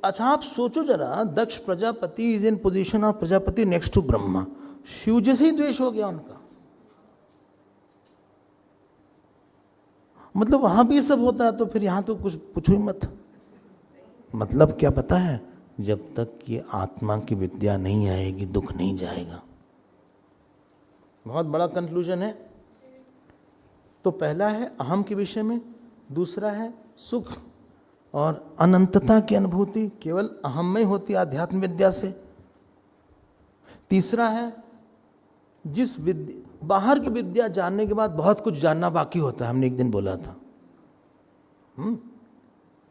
अच्छा आप सोचो जरा, Daksha Prajapati is in position of Prajapati next to Brahma, Shiva जैसे ही द्वेष हो गया उनका। मतलब वहां भी सब होता है तो फिर यहां तो कुछ पूछो ही मत। मतलब क्या पता है, जब तक ये आत्मा की विद्या नहीं आएगी दुख नहीं जाएगा। बहुत बड़ा कंक्लूजन है। तो पहला है अहम के विषय में, दूसरा है सुख और अनंतता की अनुभूति केवल अहम में होती है आध्यात्म विद्या से। तीसरा है जिस विद्या, बाहर की विद्या जानने के बाद बहुत कुछ जानना बाकी होता है, हमने एक दिन बोला था।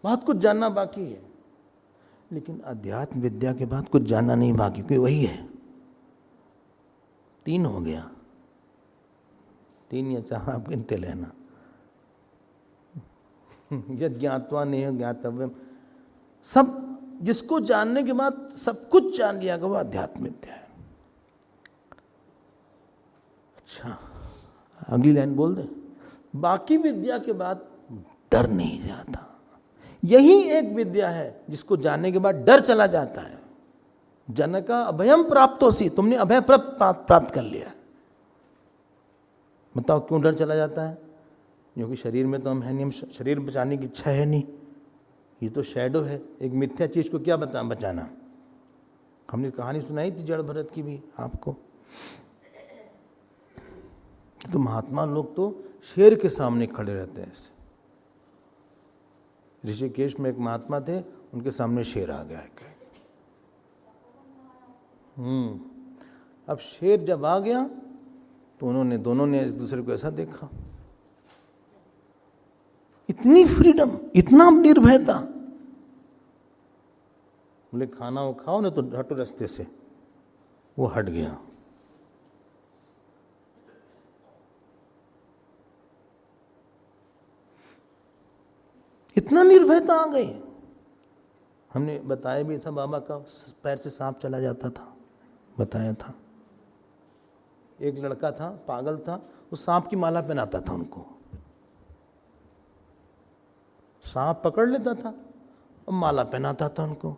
बहुत कुछ जानना बाकी है, लेकिन अध्यात्म विद्या के बाद कुछ जानना नहीं बाकी, क्योंकि वही है। 3 हो गया, 3 या 4 आप गिनते लेना। यद ज्ञात्वा नेह ज्ञातव्यम, सब जिसको जानने के बाद सब कुछ जान लिया गया वो अध्यात्म विद्या है। अच्छा अगली लाइन बोल दे, बाकी विद्या के बाद डर नहीं जाता। यही एक विद्या है जिसको जानने के बाद डर चला जाता है। जनका अभयम प्राप्तोसी, तुमने अभय प्राप्त कर लिया। बताओ क्यों डर चला जाता है? क्योंकि शरीर में तो हम है नहीं, हम शरीर बचाने की इच्छा है नहीं, ये तो शैडो है। एक मिथ्या चीज को क्या बचाना। हमने कहानी सुनाई थी जड़ भरत की भी आपको। तो महात्मा लोग तो शेर के सामने खड़े रहते हैं ऐसे। ऋषिकेश में एक महात्मा थे, उनके सामने शेर आ गया है। अब शेर जब आ गया तो उन्होंने दोनों ने एक दूसरे को ऐसा देखा। इतनी फ्रीडम, इतना निर्भयता। बोले खाना वो खाओ ना तो हटो रास्ते से। वो हट गया। इतना निर्भयता आ गई। हमने बताया भी था, बाबा का पैर से सांप चला जाता था, बताया था। एक लड़का था, पागल था, वो सांप की माला पहनाता था उनको। सांप पकड़ लेता था और माला पहनाता था उनको।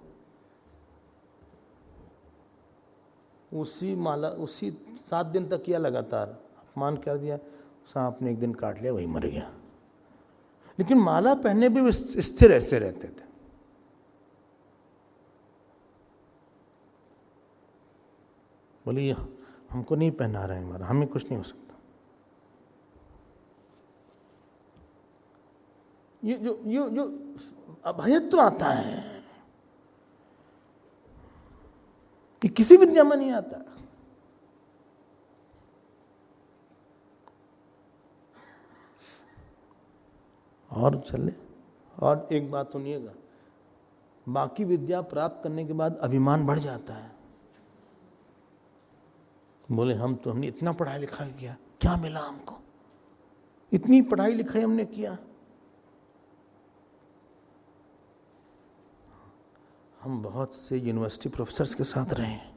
उसी 7 दिन तक किया लगातार, अपमान कर दिया। सांप ने एक दिन काट लिया, वही मर गया। लेकिन माला पहनने भी स्थिर ऐसे रहते थे। बोलिए हमको नहीं पहना रहे हैं, हमें कुछ नहीं हो सकता। ये जो अभयत्व आता है, ये किसी विद्या में नहीं आता। और चले, और एक बात सुनिएगा, बाकी विद्या प्राप्त करने के बाद अभिमान बढ़ जाता है। बोले हमने इतना पढ़ाई लिखाई किया, क्या मिला हमको? इतनी पढ़ाई लिखाई हमने किया, हम बहुत से यूनिवर्सिटी प्रोफेसर्स के साथ रहे हैं।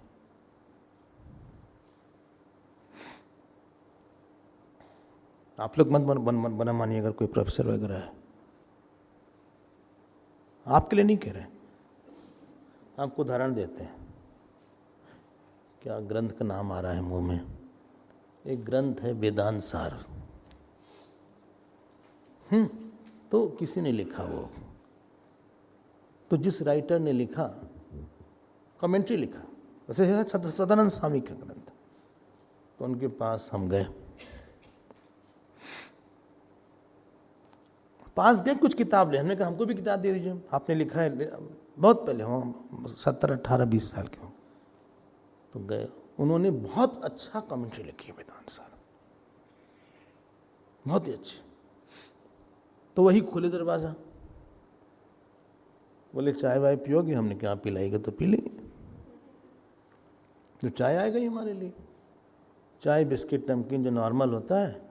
आप लोग मत बना मानिए अगर कोई प्रोफेसर वगैरह है, आपके लिए नहीं कह रहे, आपको उदाहरण देते हैं। क्या ग्रंथ का नाम आ रहा है मुंह में? एक ग्रंथ है वेदांत सार। तो किसी ने लिखा वो, तो जिस राइटर ने लिखा, कमेंट्री लिखा, वैसे सदानंद स्वामी का ग्रंथ। तो उनके पास हम गए, कुछ किताब ले। हमने कहा हमको भी किताब दे दीजिए, आपने लिखा है। बहुत पहले हो, 17, 18, 20 साल के हो। तो गए, उन्होंने बहुत अच्छा कमेंट्री लिखी है वेदांत सार, बहुत ही अच्छी। तो वही खोले दरवाजा, बोले चाय वाय पियोगे? हमने कहा पिलाएगा तो पी लेंगे, तो चाय आएगा ही हमारे लिए। चाय बिस्किट नमकीन जो नॉर्मल होता है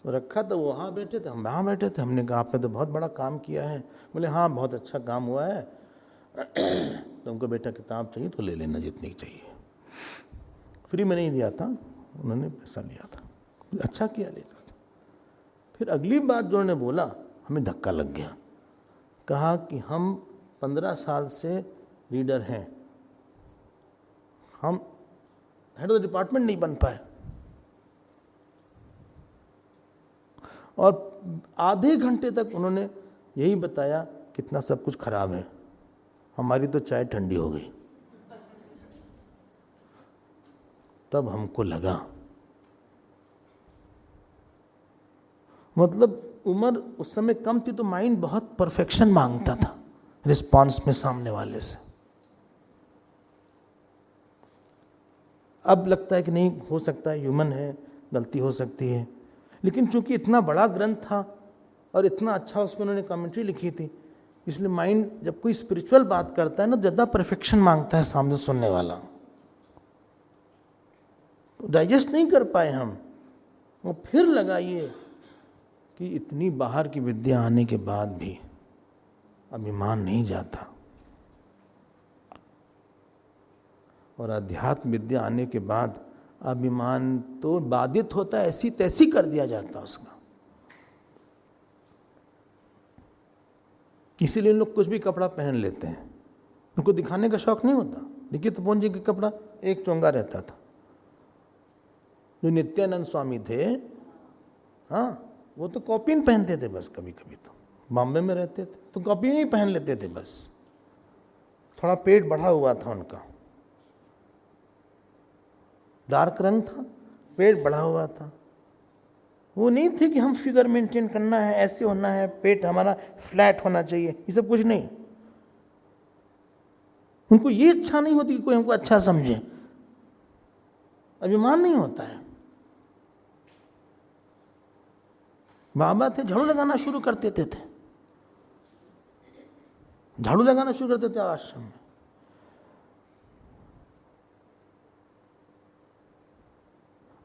वो रखा, तो वो वहाँ बैठे थे, हम वहाँ बैठे थे। हमने कहा आपने तो बहुत बड़ा काम किया है। बोले हाँ बहुत अच्छा काम हुआ है, तुमको बेटा किताब चाहिए तो ले लेना जितनी चाहिए। फ्री में नहीं दिया था, उन्होंने पैसा लिया था। अच्छा किया ले लो। फिर अगली बात जो उन्होंने बोला हमें धक्का लग गया। कहा कि हम 15 साल से रीडर हैं, हम हेड ऑफ द डिपार्टमेंट नहीं बन पाए। और आधे घंटे तक उन्होंने यही बताया कितना सब कुछ खराब है। हमारी तो चाय ठंडी हो गई। तब हमको लगा, मतलब उम्र उस समय कम थी तो माइंड बहुत परफेक्शन मांगता था रिस्पांस में सामने वाले से। अब लगता है कि नहीं, हो सकता है, ह्यूमन है, गलती हो सकती है। लेकिन चूंकि इतना बड़ा ग्रंथ था और इतना अच्छा उसमें उन्होंने कमेंट्री लिखी थी, इसलिए माइंड जब कोई स्पिरिचुअल बात करता है ना, ज़्यादा परफेक्शन मांगता है सामने सुनने वाला। डाइजेस्ट नहीं कर पाए हम। वो फिर लगा ये कि इतनी बाहर की विद्या आने के बाद भी अभिमान नहीं जाता, और अध्यात्म विद्या आने के बाद अभिमान तो बाधित होता है, ऐसी तैसी कर दिया जाता उसका। इसीलिए लोग कुछ भी कपड़ा पहन लेते हैं, उनको दिखाने का शौक नहीं होता। देखिए तपोवन जी का कपड़ा एक चोंगा रहता था। जो नित्यानंद स्वामी थे, हाँ, वो तो कॉपीन पहनते थे बस। कभी कभी तो बॉम्बे में रहते थे तो कॉपीन ही पहन लेते थे बस। थोड़ा पेट बढ़ा हुआ था उनका, डार्क रंग था, पेट बढ़ा हुआ था। वो नहीं थे कि हम फिगर मेंटेन करना है, ऐसे होना है, पेट हमारा फ्लैट होना चाहिए, ये सब कुछ नहीं। उनको ये इच्छा नहीं होती कि कोई हमको अच्छा समझे, अभिमान नहीं होता है। बाबा थे, झाड़ू लगाना शुरू कर देते थे, झाड़ू लगाना शुरू करते थे आश्रम में।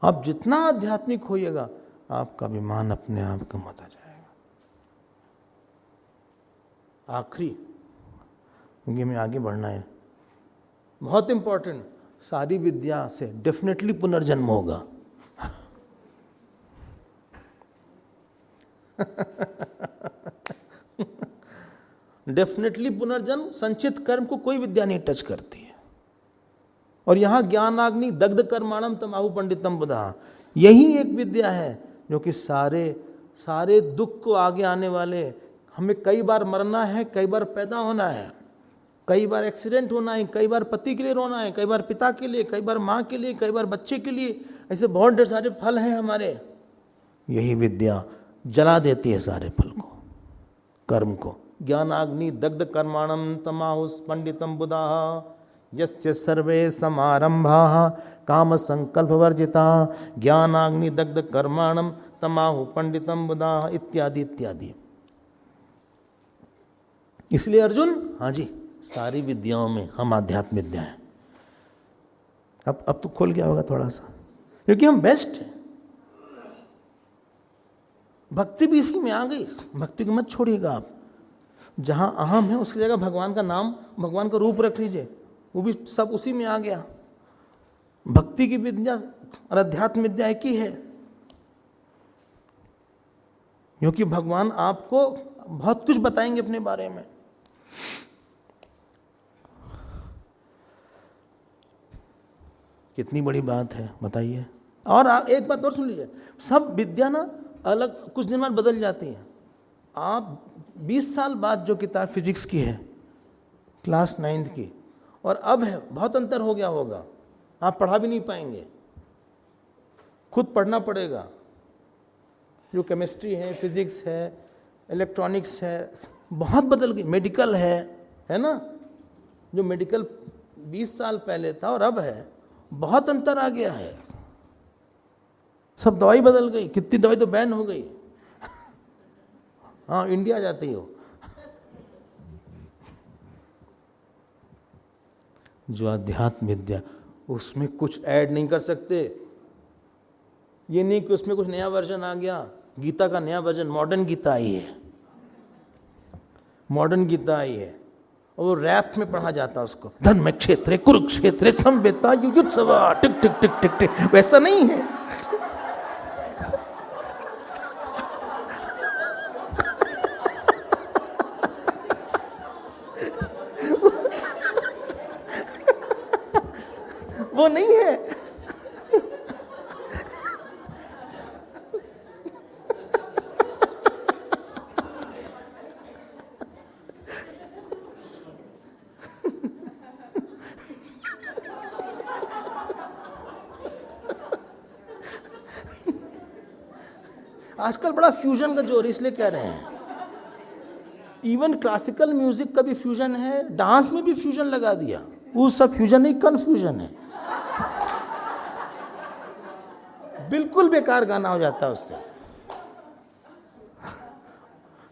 आप जितना आध्यात्मिक होइएगा, आपका अभिमान अपने आप कम होता जाएगा। आखिरी, क्योंकि हमें आगे बढ़ना है, बहुत इंपॉर्टेंट, सारी विद्या से डेफिनेटली पुनर्जन्म होगा। डेफिनेटली पुनर्जन्म। संचित कर्म को कोई विद्या नहीं टच करती है। और यहां ज्ञानाग्नि दग्ध कर्माणम तमाहु पंडितम बुधा, यही एक विद्या है जो कि सारे दुख को आगे आने वाले, हमें कई बार मरना है, कई बार पैदा होना है, कई बार एक्सीडेंट होना है, कई बार पति के लिए रोना है, कई बार पिता के लिए, कई बार माँ के लिए, कई बार बच्चे के लिए, ऐसे बहुत ढेर सारे फल हैं हमारे। यही विद्या जला देती है सारे फल को, कर्म को। ज्ञानाग्नि दग्ध कर्माणम तमाहुस पंडितम बुधा यस्य सर्वे समारंभाः काम संकल्प वर्जिता ज्ञानाग्नि दग्ध कर्माणम तमाहु पंडितम बुधा इत्यादि इत्यादि। इसलिए अर्जुन, हाँ जी, सारी विद्याओं में हम आध्यात्म विद्या हैं। अब तो खोल गया होगा थोड़ा सा, क्योंकि हम बेस्ट हैं। भक्ति भी इसी में आ गई। भक्ति को मत छोड़िएगा आप। जहां अहम है उसकी जगह भगवान का नाम, भगवान का रूप रख लीजिए, वो भी सब उसी में आ गया। भक्ति की विद्या और अध्यात्म विद्या एक ही है, क्योंकि भगवान आपको बहुत कुछ बताएंगे अपने बारे में। कितनी बड़ी बात है बताइए। और एक बात और सुन लीजिए, सब विद्या ना अलग कुछ दिन बाद बदल जाती है। आप 20 साल बाद जो किताब फिजिक्स की है, क्लास 9th की, और अब है, बहुत अंतर हो गया होगा। आप पढ़ा भी नहीं पाएंगे, खुद पढ़ना पड़ेगा। जो केमिस्ट्री है, फिजिक्स है, इलेक्ट्रॉनिक्स है, बहुत बदल गई। मेडिकल है ना, जो मेडिकल 20 साल पहले था और अब है, बहुत अंतर आ गया है। सब दवाई बदल गई, कितनी दवाई तो बैन हो गई। हाँ, इंडिया जाती हो। जो अध्यात्म विद्या, उसमें कुछ ऐड नहीं कर सकते। ये नहीं कि उसमें कुछ नया वर्जन आ गया, गीता का नया वर्जन, मॉडर्न गीता आई है, मॉडर्न गीता आई है, और वो रैप में पढ़ा जाता है उसको, धर्म क्षेत्र कुरुक्षेत्र संवेता युयुत्सवा टिक टिक टिक टिक टिक, वैसा नहीं है। वो नहीं है। आजकल बड़ा फ्यूजन का जोर, इसलिए कह रहे हैं। इवन क्लासिकल म्यूजिक का भी फ्यूजन है, डांस में भी फ्यूजन लगा दिया। वो सब फ्यूजन नहीं, कन्फ्यूजन है। बिल्कुल बेकार गाना हो जाता है उससे,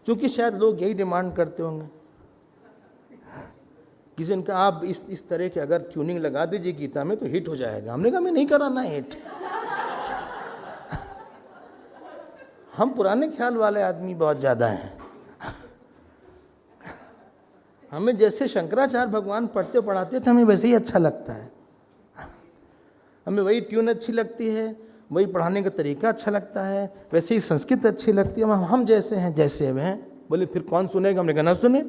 क्योंकि शायद लोग यही डिमांड करते होंगे। किसी ने कहा आप इस तरह के अगर ट्यूनिंग लगा दीजिए गीता में तो हिट हो जाएगा। हमने कहा मैं नहीं कराना हिट। हम पुराने ख्याल वाले आदमी बहुत ज़्यादा हैं। हमें जैसे शंकराचार्य भगवान पढ़ते पढ़ाते थे हमें वैसे ही अच्छा लगता है। हमें वही ट्यून अच्छी लगती है, वही पढ़ाने का तरीका अच्छा लगता है, वैसे ही संस्कृत अच्छी लगती है। हम जैसे हैं जैसे वे हैं। बोले फिर कौन सुनेगा? हमने कहा ना सुने,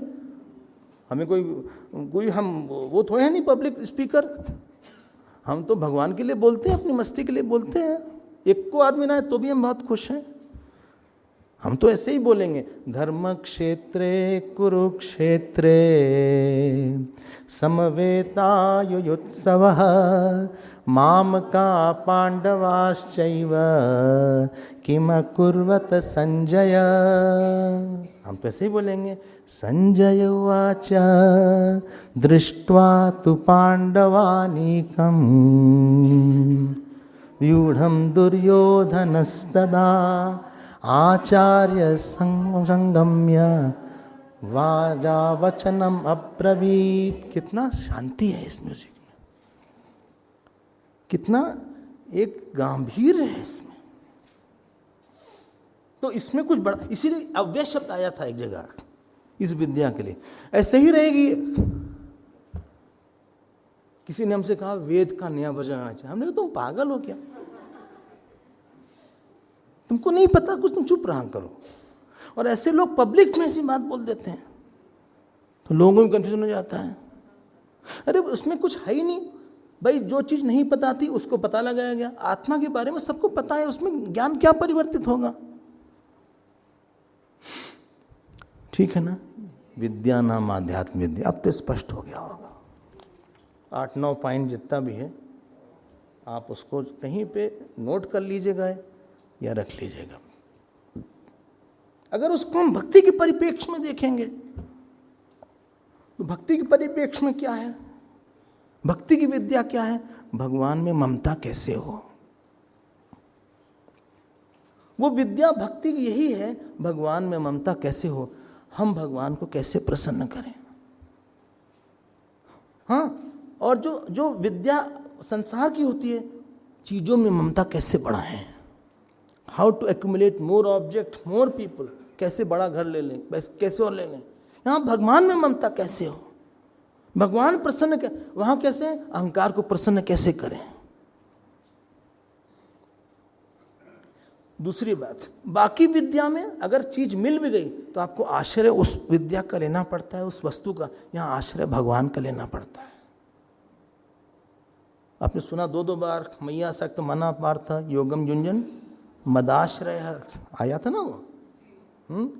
हमें कोई हम वो थोड़े हैं नहीं पब्लिक स्पीकर। हम तो भगवान के लिए बोलते हैं, अपनी मस्ती के लिए बोलते हैं। एक को आदमी ना है तो भी हम बहुत खुश हैं। हम तो ऐसे ही बोलेंगे, धर्म क्षेत्रे कुरुक्षेत्रे समवेतायुयुत्सवः मामका पांडवाश्चैव किम कुर्वत संजय। हम तो ऐसे ही बोलेंगे। संजय उवाच दृष्ट्वा तु पांडवानीकम् व्यूढ़ं दुर्योधनस्तदा आचार्य संगम्य वाजावचनम अब्रवीत। कितना शांति है इस म्यूजिक में, कितना एक गंभीर है इसमें। तो इसमें कुछ बड़ा, इसीलिए अव्यय शब्द आया था एक जगह इस विद्या के लिए। ऐसे ही रहेगी। किसी ने हमसे कहा वेद का नया वर्जन आना चाहिए। हमने कहा तुम पागल हो क्या? तुमको नहीं पता कुछ, तुम चुप रहा करो। और ऐसे लोग पब्लिक में ऐसी बात बोल देते हैं तो लोगों में कंफ्यूजन हो जाता है। अरे उसमें कुछ है ही नहीं भाई। जो चीज नहीं पता थी उसको पता लगाया गया। आत्मा के बारे में सबको पता है, उसमें ज्ञान क्या परिवर्तित होगा? ठीक है ना? विद्या नाम आध्यात्म विद्या। अब तो स्पष्ट हो गया होगा। 8-9 पॉइंट जितना भी है आप उसको कहीं पे नोट कर लीजिएगा या रख लीजिएगा। अगर उसको हम भक्ति के परिप्रेक्ष्य में देखेंगे तो भक्ति के परिप्रेक्ष्य में क्या है? भक्ति की विद्या क्या है? भगवान में ममता कैसे हो। वो विद्या भक्ति की यही है, भगवान में ममता कैसे हो, हम भगवान को कैसे प्रसन्न करें। हाँ, और जो विद्या संसार की होती है, चीजों में ममता कैसे बढ़ाएं, how to accumulate more object more people, कैसे बड़ा घर ले लें, कैसे और ले लें। यहाँ भगवान में ममता कैसे हो, भगवान प्रसन्न वहां कैसे, अहंकार को प्रसन्न कैसे करें। दूसरी बात, बाकी विद्या में अगर चीज मिल भी गई तो आपको आश्रय उस विद्या का लेना पड़ता है, उस वस्तु का। यहाँ आश्रय भगवान का लेना पड़ता है। आपने सुना 2 बार मैया सक्त मना पार्थ योगम युंजन मदाश्रय आया था ना वो।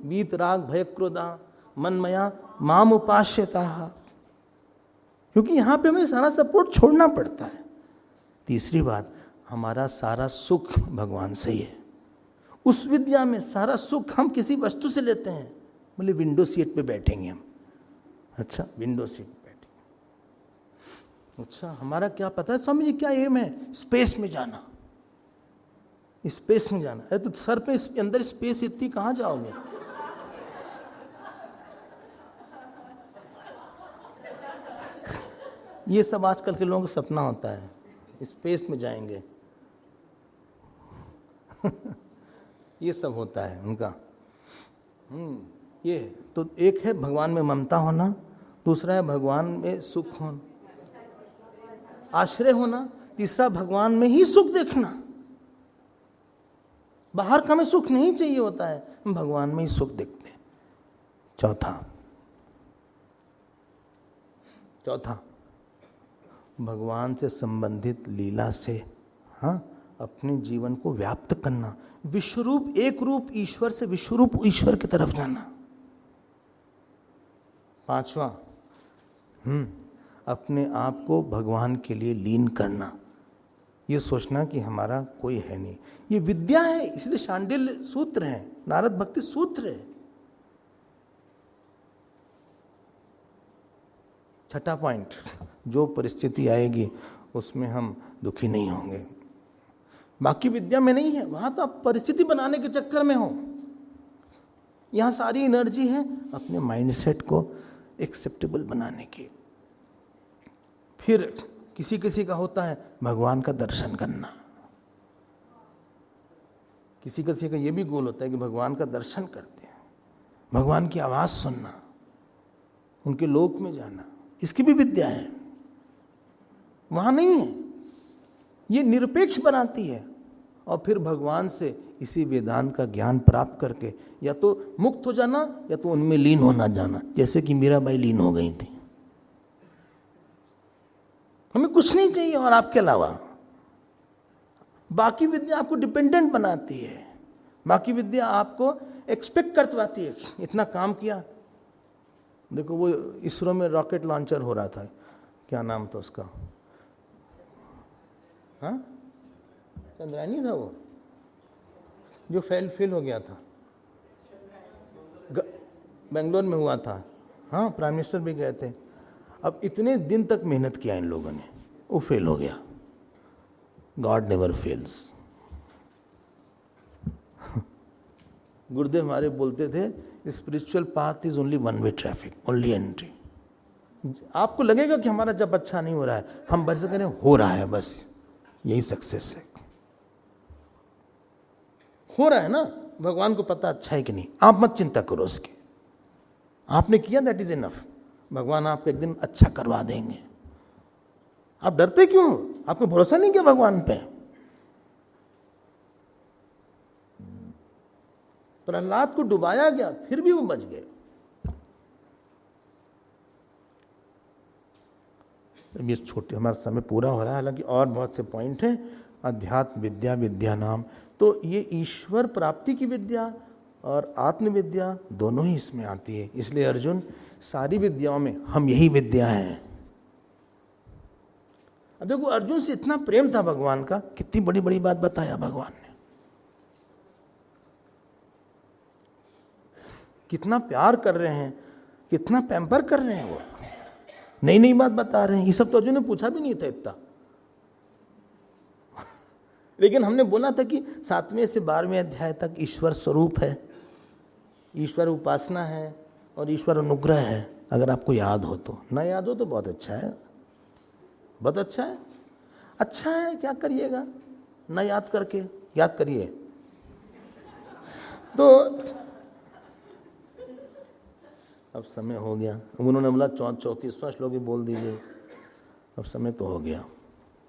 वीत राग भय क्रोधा मन मया माम उपास्यता। क्योंकि यहाँ पे हमें सारा सपोर्ट छोड़ना पड़ता है। तीसरी बात, हमारा सारा सुख भगवान से ही है। उस विद्या में सारा सुख हम किसी वस्तु से लेते हैं। बोले विंडो सीट पे बैठेंगे हम। अच्छा, विंडो सीट पे बैठेंगे। अच्छा, हमारा क्या पता है स्वामी जी क्या एम है? स्पेस में जाना, स्पेस में जाना। अरे तो सर पे अंदर स्पेस इतनी कहाँ जाओगे? ये सब आजकल के लोगों का सपना होता है, स्पेस में जाएंगे। ये सब होता है उनका। ये तो एक है भगवान में ममता होना, दूसरा है भगवान में सुख होना, आश्रय होना, तीसरा भगवान में ही सुख देखना। बाहर का हमें सुख नहीं चाहिए होता है, हम भगवान में ही सुख देखते हैं। चौथा भगवान से संबंधित लीला से अपने जीवन को व्याप्त करना, विश्वरूप एक रूप ईश्वर से विश्वरूप ईश्वर की तरफ जाना। पांचवा अपने आप को भगवान के लिए लीन करना, ये सोचना कि हमारा कोई है नहीं। ये विद्या है, इसलिए शांडिल्य सूत्र है, नारद भक्ति सूत्र है। छठा पॉइंट, जो परिस्थिति आएगी उसमें हम दुखी नहीं होंगे। बाकी विद्या में नहीं है, वहां तो आप परिस्थिति बनाने के चक्कर में हो। यहां सारी एनर्जी है अपने माइंडसेट को एक्सेप्टेबल बनाने की। फिर किसी किसी का होता है भगवान का दर्शन करना, किसी किसी का ये भी गोल होता है कि भगवान का दर्शन करते हैं, भगवान की आवाज सुनना, उनके लोक में जाना, इसकी भी विद्या है। वहां नहीं है, ये निरपेक्ष बनाती है। और फिर भगवान से इसी वेदांत का ज्ञान प्राप्त करके या तो मुक्त हो जाना या तो उनमें लीन होना जाना, जैसे कि मीराबाई लीन हो गई थी। हमें कुछ नहीं चाहिए और आपके अलावा। बाकी विद्या आपको डिपेंडेंट बनाती है, बाकी विद्या आपको एक्सपेक्ट करवाती है। इतना काम किया, देखो वो इसरो में रॉकेट लॉन्चर हो रहा था, क्या नाम था उसका, चंद्रायनी था वो, जो फेल हो गया था, बेंगलोर में हुआ था। प्राइम मिनिस्टर भी गए थे। अब इतने दिन तक मेहनत किया इन लोगों ने, वो फेल हो गया। God never fails. गुरुदेव हमारे बोलते थे spiritual path is only one way traffic, only entry. आपको लगेगा कि हमारा जब अच्छा नहीं हो रहा है, हम बस करें हो रहा है, बस यही सक्सेस है। हो रहा है ना, भगवान को पता अच्छा है कि नहीं, आप मत चिंता करो उसकी, आपने किया दैट इज इनफ। भगवान आपको एक दिन अच्छा करवा देंगे। आप डरते क्यों हो? आपको भरोसा नहीं किया भगवान पे? प्रहलाद को डुबाया गया, फिर भी वो बच गए। ये छोटे, हमारा समय पूरा हो रहा है, हालांकि और बहुत से पॉइंट हैं। अध्यात्म विद्या, विद्या नाम, तो ये ईश्वर प्राप्ति की विद्या और आत्मविद्या दोनों ही इसमें आती है। इसलिए अर्जुन, सारी विद्याओं में हम यही विद्या हैं। अब देखो अर्जुन से इतना प्रेम था भगवान का, कितनी बड़ी बड़ी बात बताया भगवान ने, कितना प्यार कर रहे हैं, कितना पैम्पर कर रहे हैं, वो नई नई बात बता रहे हैं। ये सब तो अर्जुन ने पूछा भी नहीं था इतना। लेकिन हमने बोला था कि 7वें से 12वें अध्याय तक ईश्वर स्वरूप है, ईश्वर उपासना है और ईश्वर अनुग्रह है। अगर आपको याद हो तो, ना याद हो तो बहुत अच्छा है, बहुत अच्छा है। अच्छा है, क्या करिएगा ना याद करके, याद करिए। तो अब समय हो गया, उन्होंने बोला 34वां श्लोक ही बोल दीजिए, अब समय तो हो गया।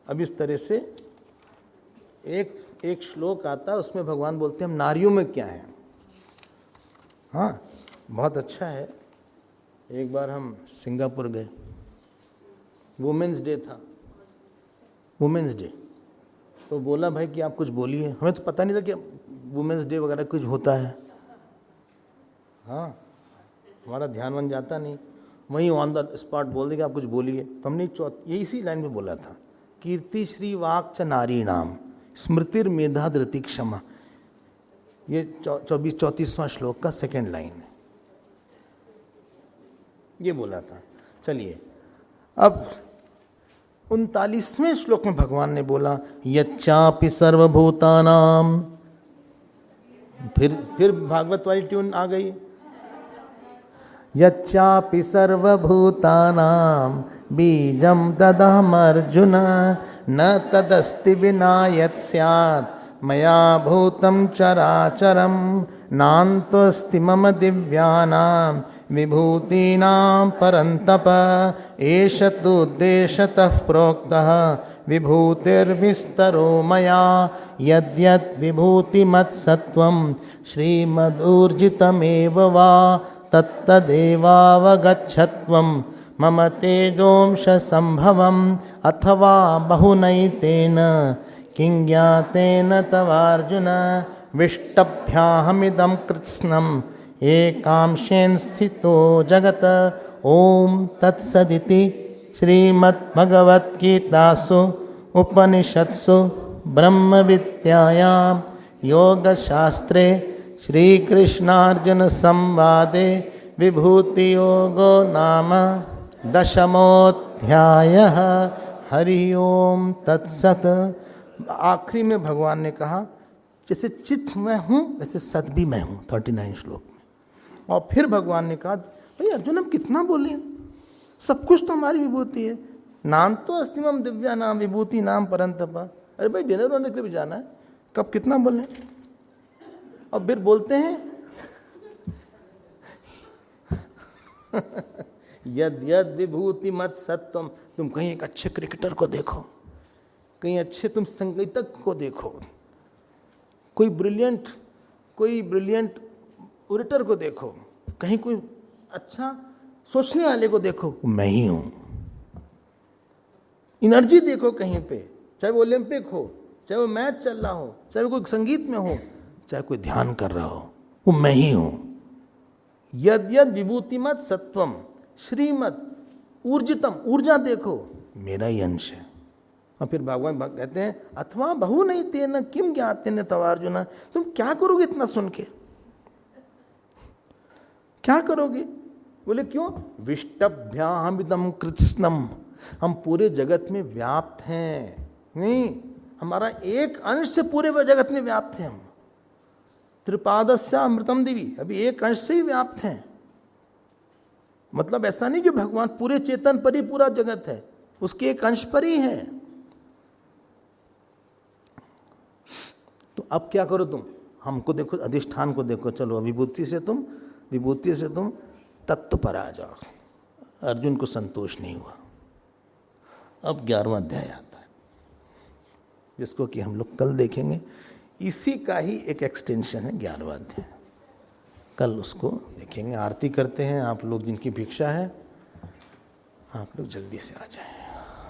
अब इस तरह से एक श्लोक आता है, उसमें भगवान बोलते हैं हम नारियों में क्या है। बहुत अच्छा है। एक बार हम सिंगापुर गए, वुमेन्स डे था, वुमेन्स डे, तो बोला भाई कि आप कुछ बोलिए। हमें तो पता नहीं था कि वुमेन्स डे वगैरह कुछ होता है। हमारा ध्यान बन जाता नहीं, वहीं ऑन द स्पॉट बोल दे कि आप कुछ बोलिए। तो हमने ये इसी लाइन में बोला था, कीर्ति श्री वाक च नारी नाम स्मृतिर मेधा धृति क्षमा। ये 34वां श्लोक का सेकेंड लाइन है, ये बोला था। चलिए अब 39वें श्लोक में भगवान ने बोला यच्चापि सर्वभूतानाम, फिर भागवत वाली ट्यून आ गई, यच्चापि सर्वभूतानां बीजं तदहमर्जुन न तदस्ति विना यत् स्यात् मया भूतं चराचरं नान्तोऽस्ति मम दिव्यानां विभूतीनां परन्तप एष तु उद्देशतः प्रोक्तः विभूतिर्विस्तरो मया यद्यद् विभूतिमत्सत्त्वं श्रीमदूर्जितमेव वा तत्तदेवावगच्छत्वं मम तेजोंशसम्भवम् अथवा बहुनैतेन किं ज्ञातेन तवार्जुन विष्टभ्याहमिदं कृत्स्नम् एकांशेन स्थितो जगत। ओम तत्सदिति श्रीमद्भगवद्गीतासु उपनिषत्सु ब्रह्मविद्यायां योगशास्त्रे श्रीकृष्णार्जुन संवादे विभूतियोगो नाम दशमोऽध्यायः। हरि ओम तत्सत। आखिरी में भगवान ने कहा जैसे चित्त मैं हूँ वैसे सत भी मैं हूँ, 39 श्लोक में। और फिर भगवान ने कहा भाई अर्जुन हम कितना बोले, सब कुछ तो हमारी विभूति है। नाम तो अस्तिमम दिव्या नाम विभूति नाम परंतपा। अरे भाई डिनर होने के लिए भी जाना है, कब कितना बोले। और फिर बोलते हैं यद यद विभूति मत सत्वम। तुम कहीं एक अच्छे क्रिकेटर को देखो, कहीं अच्छे तुम संगीतक को देखो, कोई ब्रिलियंट ओरेटर को देखो, कहीं कोई अच्छा सोचने वाले को देखो, मैं ही हूं। एनर्जी देखो कहीं पे, चाहे वो ओलंपिक हो, चाहे वो मैच चल रहा हो, चाहे वो कोई संगीत में हो, चाहे कोई ध्यान कर रहा हो, वो मैं ही हूं। यद यद विभूतिमत सत्वम श्रीमत ऊर्जितम, ऊर्जा देखो मेरा ही अंश है। और फिर भगवान कहते हैं अथवा बहु नहीं तेन किम ज्ञातेन तवार्जुन। तुम क्या करोगे इतना सुन के, क्या करोगे? बोले क्यों? विष्टभ्याहमिदं कृत्स्नम, हम पूरे जगत में व्याप्त हैं। नहीं, हमारा एक अंश से पूरे जगत में व्याप्त हैं हम। त्रिपादस्यामृतम दिवी, अभी एक अंश से ही व्याप्त हैं। मतलब ऐसा नहीं कि भगवान पूरे चेतन पर ही पूरा जगत है, उसके एक अंश पर ही है। तो अब क्या करो तुम? हमको देखो, अधिष्ठान को देखो, चलो विभूति से तुम तत्व पर आ जाओ। अर्जुन को संतोष नहीं हुआ। अब 11वां अध्याय आता है जिसको कि हम लोग कल देखेंगे। इसी का ही एक एक्सटेंशन है 11वां अध्याय, कल उसको देखेंगे। आरती करते हैं। आप लोग जिनकी भिक्षा है आप लोग जल्दी से आ जाएं।